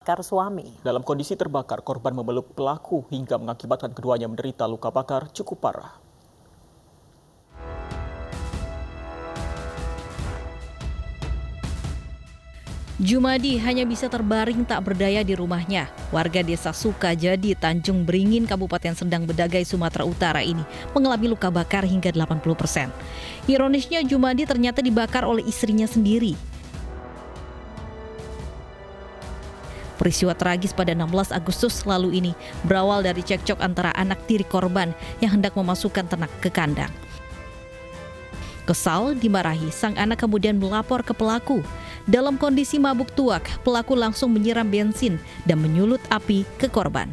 bakar suami. Dalam kondisi terbakar, korban memeluk pelaku hingga mengakibatkan keduanya menderita luka bakar cukup parah. Jumadi hanya bisa terbaring tak berdaya di rumahnya. Warga desa Sukajadi, Tanjung Beringin, Kabupaten Sendang Bedagai, Sumatera Utara ini mengalami luka bakar hingga 80%. Ironisnya, Jumadi ternyata dibakar oleh istrinya sendiri. Peristiwa tragis pada 16 Agustus lalu ini berawal dari cekcok antara anak tiri korban yang hendak memasukkan ternak ke kandang. Kesal, dimarahi, sang anak kemudian melapor ke pelaku. Dalam kondisi mabuk tuak, pelaku langsung menyiram bensin dan menyulut api ke korban.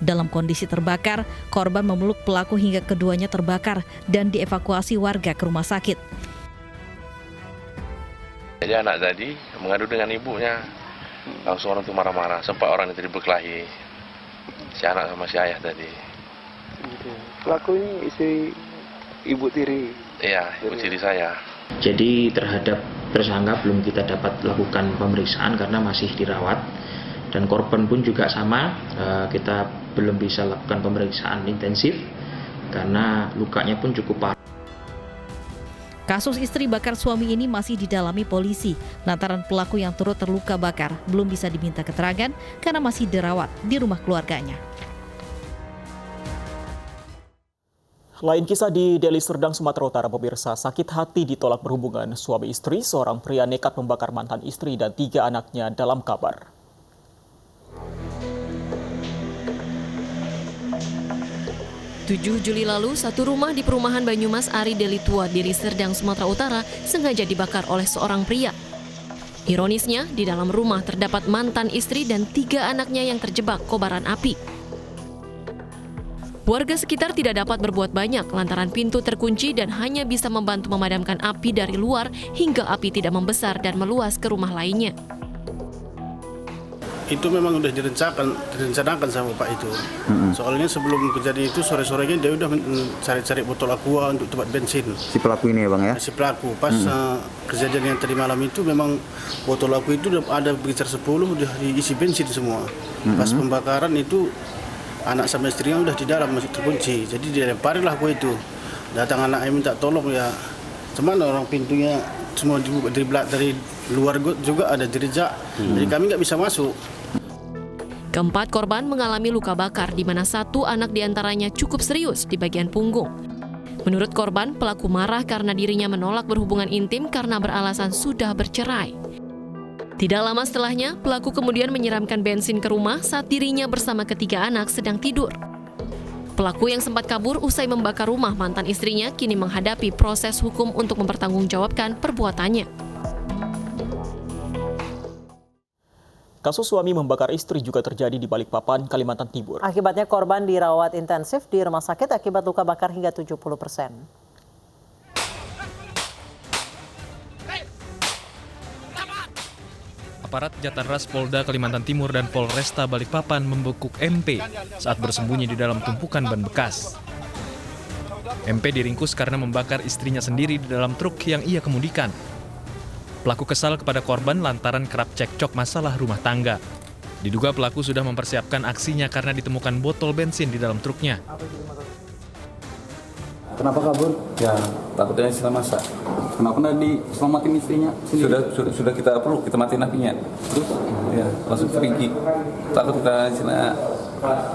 Dalam kondisi terbakar, korban memeluk pelaku hingga keduanya terbakar dan dievakuasi warga ke rumah sakit. Jadi anak tadi mengadu dengan ibunya, langsung orang itu marah-marah, sempat orang itu berkelahi, si anak sama si ayah tadi. Pelaku ini istri ibu tiri? Iya, ibu tiri saya. Jadi terhadap tersangka belum kita dapat lakukan pemeriksaan karena masih dirawat, dan korban pun juga sama, kita belum bisa lakukan pemeriksaan intensif karena lukanya pun cukup parah. Kasus istri bakar suami ini masih didalami polisi lantaran pelaku yang turut terluka bakar belum bisa diminta keterangan karena masih dirawat di rumah keluarganya. Lain kisah di Deli Serdang, Sumatera Utara, pemirsa. Sakit hati ditolak berhubungan suami istri, seorang pria nekat membakar mantan istri dan 3 anaknya dalam kamar. Tujuh Juli lalu, satu rumah di perumahan Banyumas Ari Deli Tua, Deli Serdang, Sumatera Utara sengaja dibakar oleh seorang pria. Ironisnya, di dalam rumah terdapat mantan istri dan 3 anaknya yang terjebak kobaran api. Warga sekitar tidak dapat berbuat banyak lantaran pintu terkunci dan hanya bisa membantu memadamkan api dari luar hingga api tidak membesar dan meluas ke rumah lainnya. Itu memang udah direncanakan sama Pak itu. Soalnya sebelum kejadian itu sore-sorenya dia udah cari-cari botol aqua untuk tempat bensin. Si pelaku ini ya Bang ya? Si pelaku. Pas kejadian yang tadi malam itu memang botol aqua itu udah ada sekitar 10 udah diisi bensin semua. Pas pembakaran itu anak sama istrinya udah di dalam masih terkunci. Jadi dia lemparin lah aqua itu. Datang anak minta tolong ya. Cuman orang pintunya semua dibuka dari luar juga ada jejak. Jadi kami nggak bisa masuk. Keempat korban mengalami luka bakar di mana 1 anak diantaranya cukup serius di bagian punggung. Menurut korban, pelaku marah karena dirinya menolak berhubungan intim karena beralasan sudah bercerai. Tidak lama setelahnya, pelaku kemudian menyiramkan bensin ke rumah saat dirinya bersama ketiga anak sedang tidur. Pelaku yang sempat kabur usai membakar rumah mantan istrinya kini menghadapi proses hukum untuk mempertanggungjawabkan perbuatannya. Kasus suami membakar istri juga terjadi di Balikpapan, Kalimantan Timur. Akibatnya korban dirawat intensif di rumah sakit akibat luka bakar hingga 70%. Aparat Jatanras Polda Kalimantan Timur dan Polresta Balikpapan membekuk MP saat bersembunyi di dalam tumpukan ban bekas. MP diringkus karena membakar istrinya sendiri di dalam truk yang ia kemudikan. Pelaku kesal kepada korban lantaran kerap cekcok masalah rumah tangga. Diduga pelaku sudah mempersiapkan aksinya karena ditemukan botol bensin di dalam truknya. Kenapa kabur? Ya, takutnya istilah masak. Kenapa nggak diselamatin istrinya? Sudah kita perlu, kita matiin apinya. Terus? Ya, langsung pergi. Takut kita istilah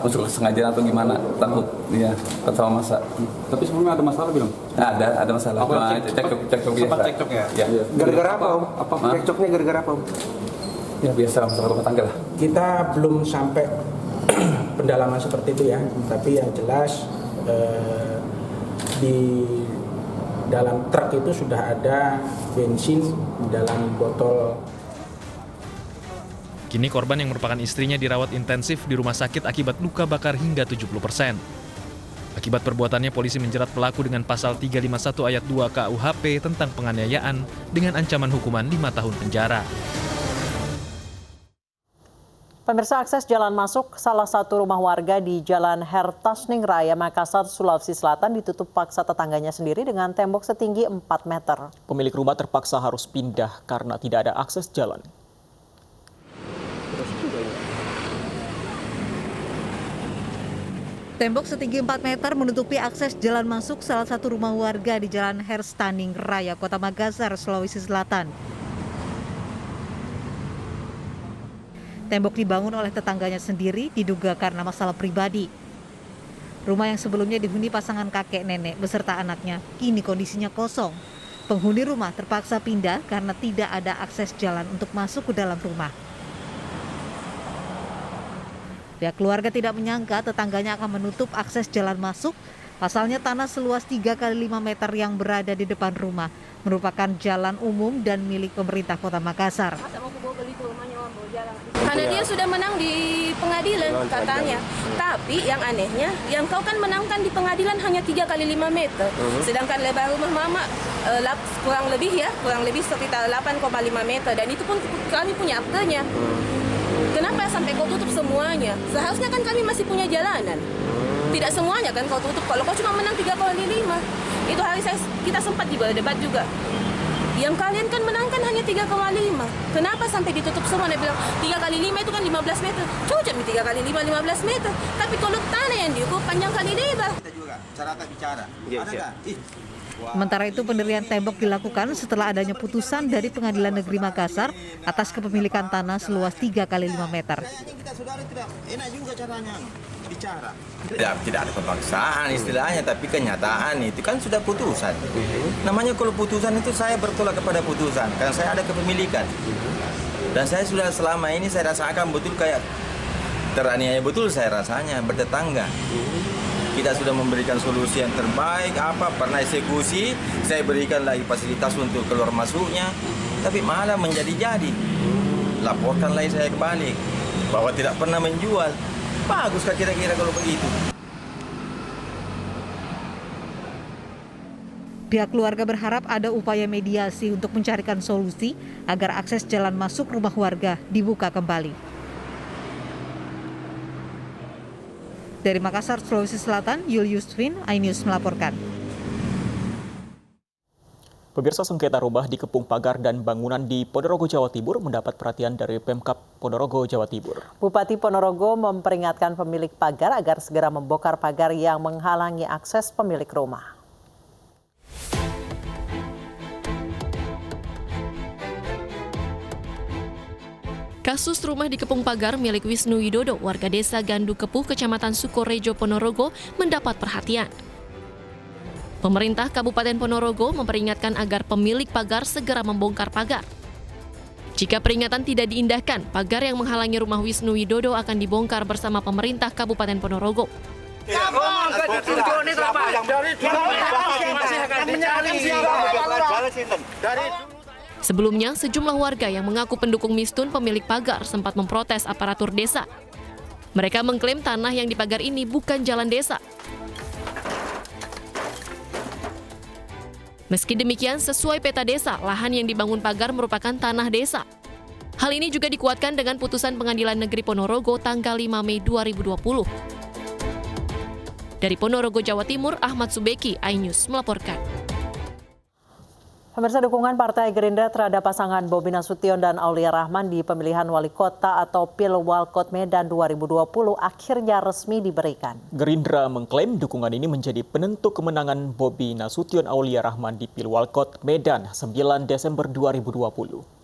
masuk kesengajaan atau gimana? Takut, ya, ketawa masak. Tapi sebelumnya ada masalah belum? Nah, ada masalah. Cekcok biasa. Sempat cekcok ya? Ya. Gara-gara apa Om? Apa cekcoknya gara-gara apa Om? Ya biasa masalah rumah tangga lah. Kita belum sampai pendalaman seperti itu ya, tapi yang jelas di dalam truk itu sudah ada bensin di dalam botol. Kini korban yang merupakan istrinya dirawat intensif di rumah sakit akibat luka bakar hingga 70%. Akibat perbuatannya, polisi menjerat pelaku dengan pasal 351 ayat 2 KUHP tentang penganiayaan dengan ancaman hukuman 5 tahun penjara. Pemirsa, akses jalan masuk salah satu rumah warga di Jalan Hertasning Raya, Makassar, Sulawesi Selatan ditutup paksa tetangganya sendiri dengan tembok setinggi 4 meter. Pemilik rumah terpaksa harus pindah karena tidak ada akses jalan. Tembok setinggi 4 meter menutupi akses jalan masuk salah satu rumah warga di Jalan Hertaning Raya, Kota Makassar, Sulawesi Selatan. Tembok dibangun oleh tetangganya sendiri, diduga karena masalah pribadi. Rumah yang sebelumnya dihuni pasangan kakek nenek beserta anaknya, kini kondisinya kosong. Penghuni rumah terpaksa pindah karena tidak ada akses jalan untuk masuk ke dalam rumah. Pihak keluarga tidak menyangka tetangganya akan menutup akses jalan masuk. Pasalnya tanah seluas 3 kali 5 meter yang berada di depan rumah merupakan jalan umum dan milik pemerintah Kota Makassar. Karena dia sudah menang di pengadilan katanya. Tapi yang anehnya, yang kau kan menangkan di pengadilan hanya 3 kali 5 meter. Sedangkan lebar rumah mama kurang lebih sekitar 8,5 meter. Dan itu pun kami punya aktenya. Kenapa sampai kau tutup semuanya? Seharusnya kan kami masih punya jalanan. Tidak semuanya kan kau tutup. Kalau kau cuma menang 3 kali 5. Itu hari kita sempat juga debat juga. Yang kalian kan menangkan hanya 3,5. Kenapa sampai ditutup semua? Dia bilang 3 kali 5 itu kan 15 meter. Cocok 3 kali 5, 15 meter. Tapi kalau tanah yang diukur panjang kali lebar. Kita juga cara bicara. Ada nggak? Sementara itu pendirian tembok dilakukan setelah adanya putusan dari Pengadilan Negeri Makassar atas kepemilikan tanah seluas 3 kali 5 meter. Kita saudara tidak enak juga caranya bicara. Tidak ada pemaksaan istilahnya, tapi kenyataan itu kan sudah putusan. Namanya kalau putusan itu saya bertolak kepada putusan, karena saya ada kepemilikan. Dan saya sudah selama ini saya rasakan betul kayak teraniaya betul saya rasanya bertetangga. Kita sudah memberikan solusi yang terbaik, pernah eksekusi, saya berikan lagi fasilitas untuk keluar masuknya, tapi malah menjadi-jadi. Laporkan lagi saya kebalik, bahwa tidak pernah menjual. Baguskah kira-kira kalau begitu? Pihak keluarga berharap ada upaya mediasi untuk mencarikan solusi agar akses jalan masuk rumah warga dibuka kembali. Dari Makassar, Sulawesi Selatan, Julius Twin, iNews melaporkan. Pemirsa, sengketa rumah di Kepung Pagar dan bangunan di Ponorogo, Jawa Timur mendapat perhatian dari Pemkab Ponorogo, Jawa Timur. Bupati Ponorogo memperingatkan pemilik pagar agar segera membongkar pagar yang menghalangi akses pemilik rumah. Kasus rumah di Kepung Pagar milik Wisnu Widodo, warga desa Gandu Kepuh, Kecamatan Sukorejo, Ponorogo, mendapat perhatian. Pemerintah Kabupaten Ponorogo memperingatkan agar pemilik pagar segera membongkar pagar. Jika peringatan tidak diindahkan, pagar yang menghalangi rumah Wisnu Widodo akan dibongkar bersama pemerintah Kabupaten Ponorogo. Sebelumnya, sejumlah warga yang mengaku pendukung Mistun pemilik pagar sempat memprotes aparatur desa. Mereka mengklaim tanah yang dipagar ini bukan jalan desa. Meski demikian, sesuai peta desa, lahan yang dibangun pagar merupakan tanah desa. Hal ini juga dikuatkan dengan putusan Pengadilan Negeri Ponorogo tanggal 5 Mei 2020. Dari Ponorogo, Jawa Timur, Ahmad Subeki, iNews melaporkan. Pemirsa, dukungan Partai Gerindra terhadap pasangan Bobi Nasution dan Aulia Rahman di pemilihan wali kota atau Pilwalkot Medan 2020 akhirnya resmi diberikan. Gerindra mengklaim dukungan ini menjadi penentu kemenangan Bobi Nasution Aulia Rahman di Pilwalkot Medan 9 Desember 2020.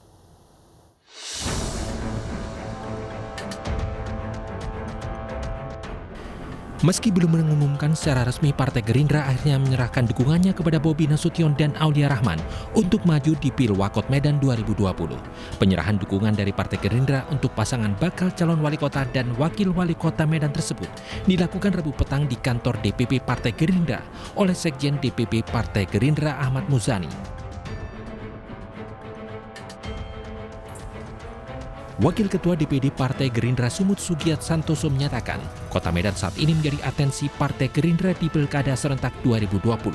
Meski belum mengumumkan secara resmi, Partai Gerindra akhirnya menyerahkan dukungannya kepada Bobi Nasution dan Aulia Rahman untuk maju di Pilwalkot Medan 2020. Penyerahan dukungan dari Partai Gerindra untuk pasangan bakal calon wali kota dan wakil wali kota Medan tersebut dilakukan Rabu petang di kantor DPP Partai Gerindra oleh Sekjen DPP Partai Gerindra Ahmad Muzani. Wakil Ketua DPD Partai Gerindra Sumut Sugiat Santoso menyatakan, Kota Medan saat ini menjadi atensi Partai Gerindra di Pilkada serentak 2020.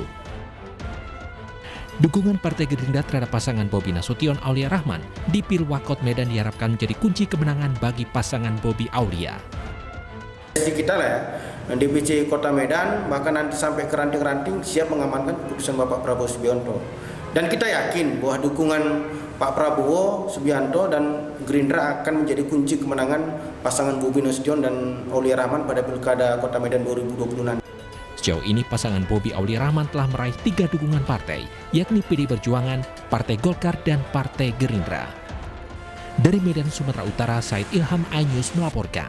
Dukungan Partai Gerindra terhadap pasangan Bobi Nasution Aulia Rahman di Pilwalkot Medan diharapkan menjadi kunci kemenangan bagi pasangan Bobi Aulia. Jadi kita lah ya, DPC Kota Medan bahkan nanti sampai ke ranting-ranting siap mengamankan keputusan Bapak Prabowo Subianto. Dan kita yakin bahwa dukungan Pak Prabowo Subianto dan Gerindra akan menjadi kunci kemenangan pasangan Bobi Nasution dan Aulia Rahman pada Pilkada Kota Medan 2020 nanti. Sejauh ini pasangan Bobi Aulia Rahman telah meraih 3 dukungan partai, yakni PD Perjuangan, Partai Golkar, dan Partai Gerindra. Dari Medan, Sumatera Utara, Said Ilham, iNews melaporkan.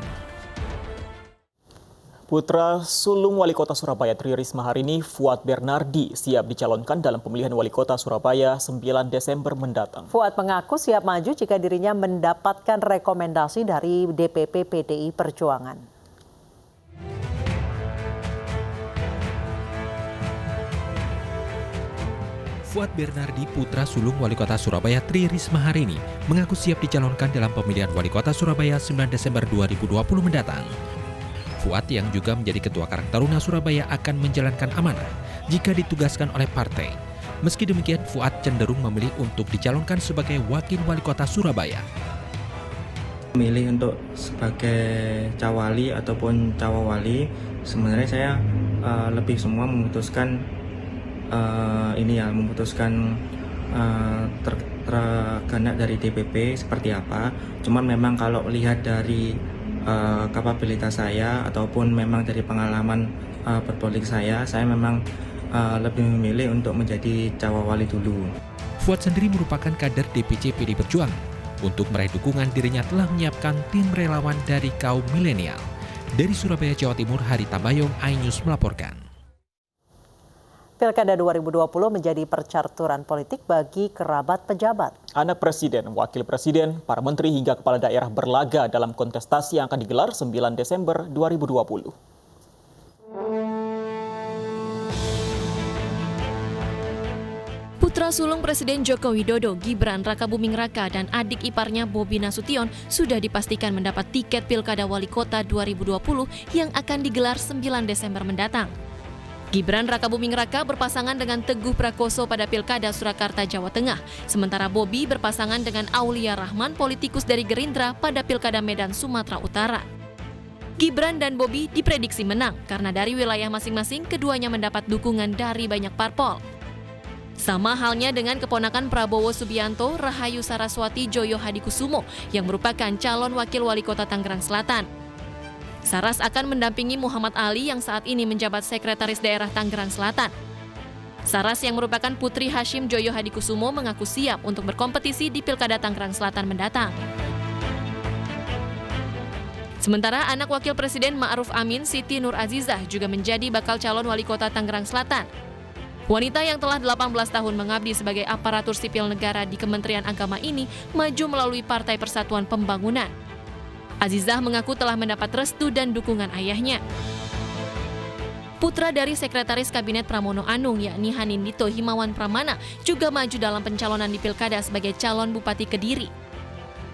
Putra sulung Wali Kota Surabaya Tri Risma hari ini, Fuad Bernardi, siap dicalonkan dalam pemilihan Wali Kota Surabaya 9 Desember mendatang. Fuad mengaku siap maju jika dirinya mendapatkan rekomendasi dari DPP PDI Perjuangan. Fuad Bernardi, putra sulung Wali Kota Surabaya Tri Risma hari ini, mengaku siap dicalonkan dalam pemilihan Wali Kota Surabaya 9 Desember 2020 mendatang. Fuad yang juga menjadi Ketua Karang Taruna Surabaya akan menjalankan amanah jika ditugaskan oleh partai. Meski demikian, Fuad cenderung memilih untuk dicalonkan sebagai Wakil Wali Kota Surabaya. Memilih untuk sebagai cawali ataupun cawawali, sebenarnya saya lebih semua memutuskan terkena dari DPP seperti apa. Cuman memang kalau lihat dari kapabilitas saya ataupun memang dari pengalaman berpolitik saya memang lebih memilih untuk menjadi cawawali dulu. Fuad sendiri merupakan kader DPC PD Perjuangan. Untuk meraih dukungan, dirinya telah menyiapkan tim relawan dari kaum milenial. Dari Surabaya, Jawa Timur, Hari Tambayong, iNews melaporkan. Pilkada 2020 menjadi percaturan politik bagi kerabat pejabat. Anak presiden, wakil presiden, para menteri hingga kepala daerah berlaga dalam kontestasi yang akan digelar 9 Desember 2020. Putra sulung Presiden Joko Widodo, Gibran Rakabuming Raka, dan adik iparnya Bobi Nasution sudah dipastikan mendapat tiket Pilkada Wali Kota 2020 yang akan digelar 9 Desember mendatang. Gibran Rakabuming Raka berpasangan dengan Teguh Prakoso pada Pilkada Surakarta, Jawa Tengah. Sementara Bobi berpasangan dengan Aulia Rahman, politikus dari Gerindra, pada Pilkada Medan, Sumatera Utara. Gibran dan Bobi diprediksi menang karena dari wilayah masing-masing keduanya mendapat dukungan dari banyak parpol. Sama halnya dengan keponakan Prabowo Subianto, Rahayu Saraswati Joyo Hadikusumo, yang merupakan calon wakil wali kota Tangerang Selatan. Saras akan mendampingi Muhammad Ali yang saat ini menjabat Sekretaris Daerah Tangerang Selatan. Saras yang merupakan putri Hashim Joyo Hadikusumo mengaku siap untuk berkompetisi di Pilkada Tangerang Selatan mendatang. Sementara anak Wakil Presiden Ma'ruf Amin, Siti Nur Azizah, juga menjadi bakal calon wali kota Tangerang Selatan. Wanita yang telah 18 tahun mengabdi sebagai aparatur sipil negara di Kementerian Agama ini maju melalui Partai Persatuan Pembangunan. Azizah mengaku telah mendapat restu dan dukungan ayahnya. Putra dari Sekretaris Kabinet Pramono Anung, yakni Hanindito Himawan Pramana, juga maju dalam pencalonan di Pilkada sebagai calon Bupati Kediri.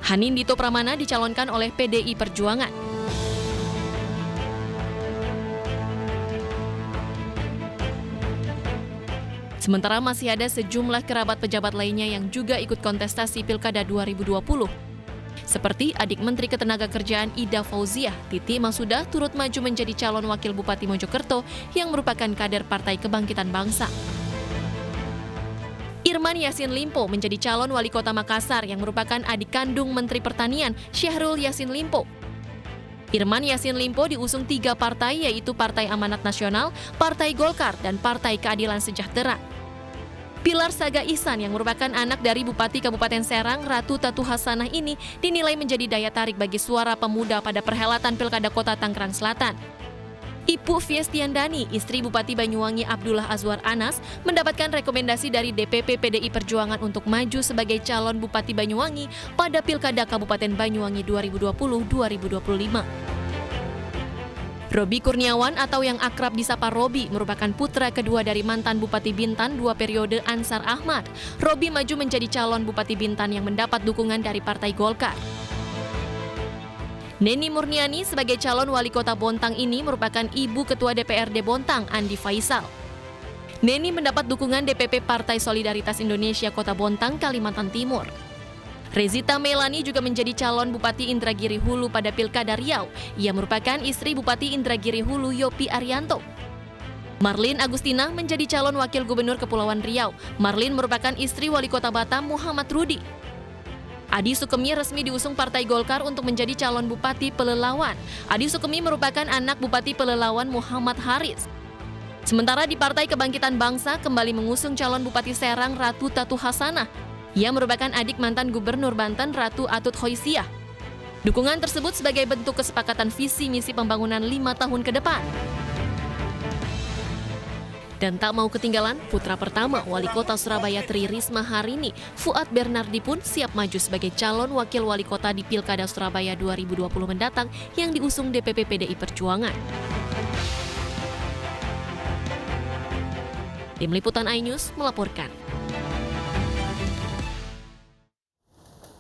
Hanindito Pramana dicalonkan oleh PDI Perjuangan. Sementara masih ada sejumlah kerabat pejabat lainnya yang juga ikut kontestasi Pilkada 2020. Seperti adik Menteri Ketenagakerjaan Ida Fauziah, Titi Masuda, turut maju menjadi calon wakil Bupati Mojokerto yang merupakan kader Partai Kebangkitan Bangsa. Irman Yassin Limpo menjadi calon wali kota Makassar yang merupakan adik kandung Menteri Pertanian Syahrul Yassin Limpo. Irman Yassin Limpo diusung 3 partai, yaitu Partai Amanat Nasional, Partai Golkar, dan Partai Keadilan Sejahtera. Pilar Saga Ihsan yang merupakan anak dari Bupati Kabupaten Serang, Ratu Tatu Hasanah ini dinilai menjadi daya tarik bagi suara pemuda pada perhelatan Pilkada Kota Tangerang Selatan. Ibu Fiestiandani, istri Bupati Banyuwangi Abdullah Azwar Anas, mendapatkan rekomendasi dari DPP PDI Perjuangan untuk maju sebagai calon Bupati Banyuwangi pada Pilkada Kabupaten Banyuwangi 2020-2025. Robi Kurniawan atau yang akrab disapa Robi merupakan putra kedua dari mantan Bupati Bintan 2 periode Ansar Ahmad. Robi maju menjadi calon Bupati Bintan yang mendapat dukungan dari Partai Golkar. Neni Murniani sebagai calon wali kota Bontang ini merupakan ibu ketua DPRD Bontang, Andi Faisal. Neni mendapat dukungan DPP Partai Solidaritas Indonesia Kota Bontang, Kalimantan Timur. Rezita Melani juga menjadi calon Bupati Indragiri Hulu pada Pilkada Riau. Ia merupakan istri Bupati Indragiri Hulu Yopi Arianto. Marlin Agustina menjadi calon Wakil Gubernur Kepulauan Riau. Marlin merupakan istri Wali Kota Batam Muhammad Rudi. Adi Sukemi resmi diusung Partai Golkar untuk menjadi calon Bupati Pelelawan. Adi Sukemi merupakan anak Bupati Pelelawan Muhammad Haris. Sementara di Partai Kebangkitan Bangsa kembali mengusung calon Bupati Serang Ratu Tatu Hasanah, yang merupakan adik mantan Gubernur Banten Ratu Atut Khoisiah. Dukungan tersebut sebagai bentuk kesepakatan visi misi pembangunan 5 tahun ke depan. Dan tak mau ketinggalan, putra pertama Wali Kota Surabaya Tri Risma hari ini, Fuad Bernardi pun siap maju sebagai calon wakil wali kota di Pilkada Surabaya 2020 mendatang yang diusung DPP PDI Perjuangan. Tim Liputan iNews melaporkan.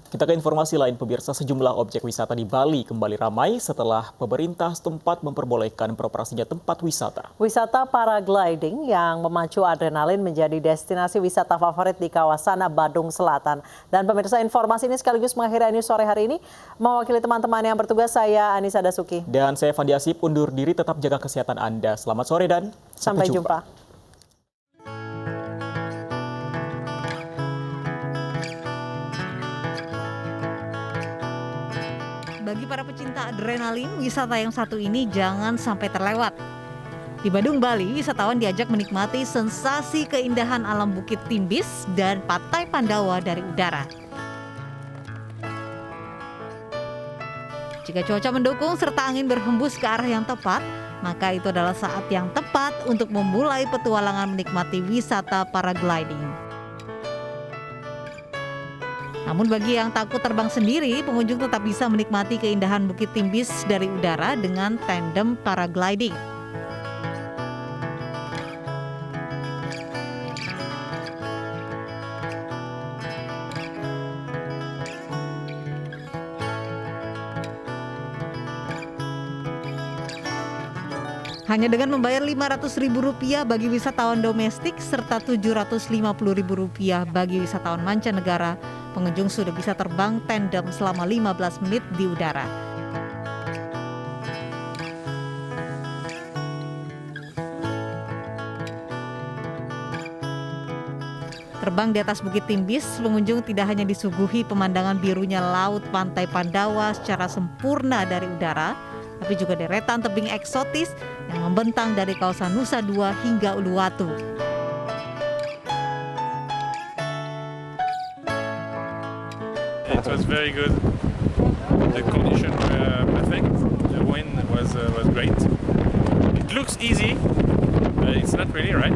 Kita ke informasi lain, pemirsa. Sejumlah objek wisata di Bali kembali ramai setelah pemerintah setempat memperbolehkan beroperasinya tempat wisata. Wisata paragliding yang memacu adrenalin menjadi destinasi wisata favorit di kawasan Badung Selatan. Dan pemirsa, informasi ini sekaligus mengakhiri iNews sore hari ini. Mewakili teman-teman yang bertugas, saya Anissa Dasuki. Dan saya Fandi Asip, undur diri, tetap jaga kesehatan Anda. Selamat sore dan sampai jumpa. Bagi para pecinta adrenalin, wisata yang satu ini jangan sampai terlewat. Di Badung, Bali, wisatawan diajak menikmati sensasi keindahan alam Bukit Timbis dan Pantai Pandawa dari udara. Jika cuaca mendukung serta angin berhembus ke arah yang tepat, maka itu adalah saat yang tepat untuk memulai petualangan menikmati wisata paragliding. Namun bagi yang takut terbang sendiri, pengunjung tetap bisa menikmati keindahan Bukit Timbis dari udara dengan tandem paragliding. Hanya dengan membayar Rp500.000 bagi wisatawan domestik serta Rp750.000 bagi wisatawan mancanegara, pengunjung sudah bisa terbang tandem selama 15 menit di udara. Terbang di atas Bukit Timbis, pengunjung tidak hanya disuguhi pemandangan birunya laut Pantai Pandawa secara sempurna dari udara, tapi juga deretan tebing eksotis yang membentang dari kawasan Nusa Dua hingga Uluwatu. It was very good. The conditions were perfect. The wind was great. It looks easy, but it's not really, right?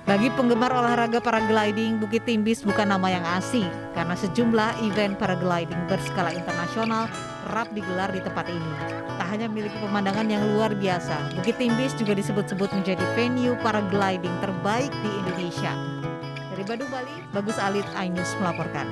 Bagi penggemar olahraga paragliding, Bukit Timbis bukan nama yang asing karena sejumlah event paragliding berskala internasional kerap digelar di tempat ini. Tak hanya memiliki pemandangan yang luar biasa, Bukit Timbis juga disebut-sebut menjadi venue paragliding terbaik di Indonesia. Dari Badung, Bali, Bagus Alit, iNews melaporkan.